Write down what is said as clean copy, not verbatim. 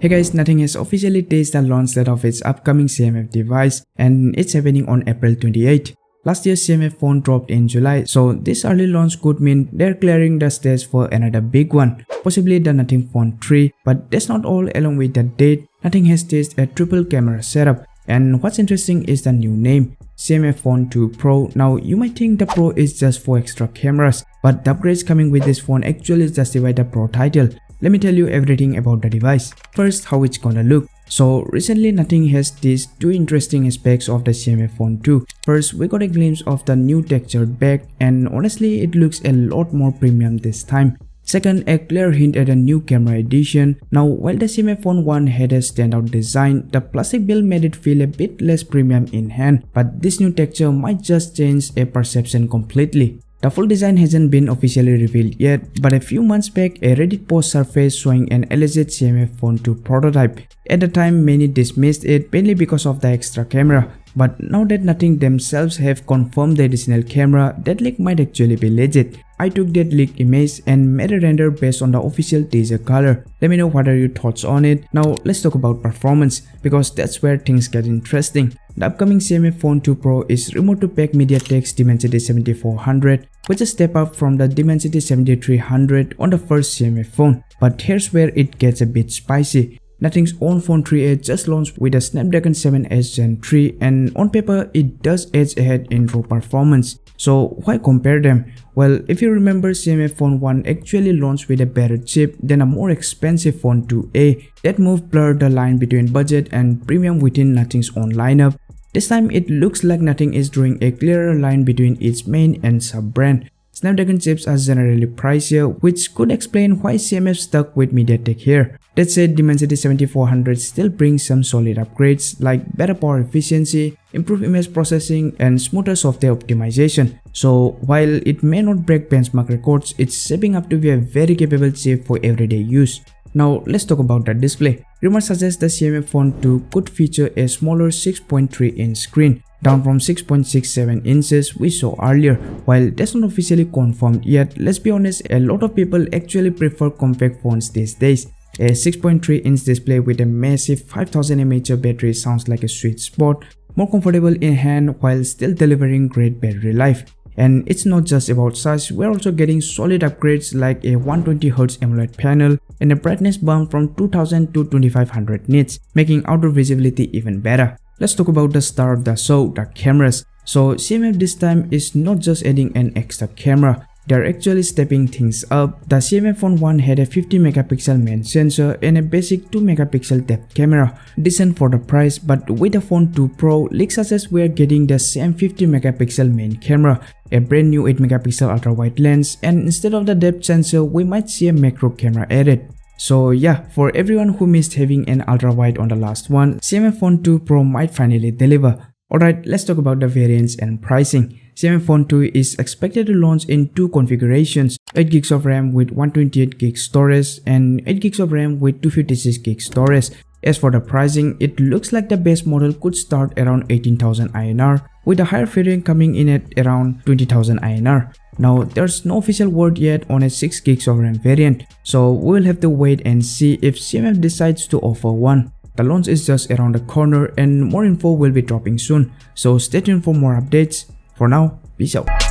Hey guys, Nothing has officially teased the launch date of its upcoming CMF device, and it's happening on April 28. Last year's CMF phone dropped in July, so this early launch could mean they're clearing the stage for another big one, possibly the Nothing Phone 3. But that's not all. Along with the date, Nothing has teased a triple camera setup, and what's interesting is the new name, CMF Phone 2 Pro. Now you might think the Pro is just for extra cameras, but the upgrades coming with this phone actually justify the Pro title. Let me tell you everything about the device. First, how it's gonna look. So recently Nothing has these two interesting aspects of the CMF Phone 2. First, we got a glimpse of the new textured back, and honestly it looks a lot more premium this time. Second, a clear hint at a new camera edition. Now while the CMF Phone 1 had a standout design, the plastic build made it feel a bit less premium in hand, but this new texture might just change a perception completely. The full design hasn't been officially revealed yet, but a few months back a Reddit post surfaced showing an alleged CMF Phone 2 prototype. At the time many dismissed it mainly because of the extra camera, but now that Nothing themselves have confirmed the additional camera, that leak might actually be legit. I took that leaked image and made a render based on the official teaser color. Let me know what are your thoughts on it. Now let's talk about performance, because that's where things get interesting. The upcoming CMF Phone 2 Pro is rumored to pack MediaTek's Dimensity 7400, which is a step up from the Dimensity 7300 on the first CMF phone. But here's where it gets a bit spicy. Nothing's own Phone 3a just launched with a Snapdragon 7 Edge Gen 3, and on paper it does edge ahead in raw performance. So why compare them? Well, if you remember, CMF Phone 1 actually launched with a better chip than a more expensive Phone 2a. That move blurred the line between budget and premium within Nothing's own lineup. This time it looks like Nothing is drawing a clearer line between its main and sub-brand. Snapdragon chips are generally pricier, which could explain why CMF stuck with MediaTek here. That said, Dimensity 7400 still brings some solid upgrades like better power efficiency, improved image processing, and smoother software optimization. So while it may not break benchmark records, it's shaping up to be a very capable chip for everyday use. Now let's talk about the display. Rumors suggest the CMF Phone 2 could feature a smaller 6.3-inch screen, down from 6.67 inches we saw earlier. While that's not officially confirmed yet, let's be honest, a lot of people actually prefer compact phones these days. A 6.3-inch display with a massive 5000 mAh battery sounds like a sweet spot, more comfortable in hand while still delivering great battery life. And it's not just about size, we're also getting solid upgrades like a 120Hz AMOLED panel and a brightness bump from 2000 to 2500 nits, making outdoor visibility even better. Let's talk about the star of the show, the cameras. So CMF this time is not just adding an extra camera, they're actually stepping things up. The CMF Phone 1 had a 50 megapixel main sensor and a basic 2 megapixel depth camera, decent for the price, but with the Phone 2 Pro, leaks suggest we're getting the same 50 megapixel main camera, a brand new 8 megapixel ultra wide lens, and instead of the depth sensor we might see a macro camera added. So yeah, for everyone who missed having an ultra wide on the last one, CMF Phone 2 Pro might finally deliver. Alright, let's talk about the variants and pricing. CMF Phone 2 is expected to launch in two configurations, 8GB of RAM with 128GB storage and 8GB of RAM with 256GB storage. As for the pricing, it looks like the base model could start around 18,000 INR, with the higher variant coming in at around 20,000 INR. Now there's no official word yet on a 6GB of RAM variant, so we'll have to wait and see if CMF decides to offer one. The launch is just around the corner and more info will be dropping soon, so stay tuned for more updates. For now, peace out.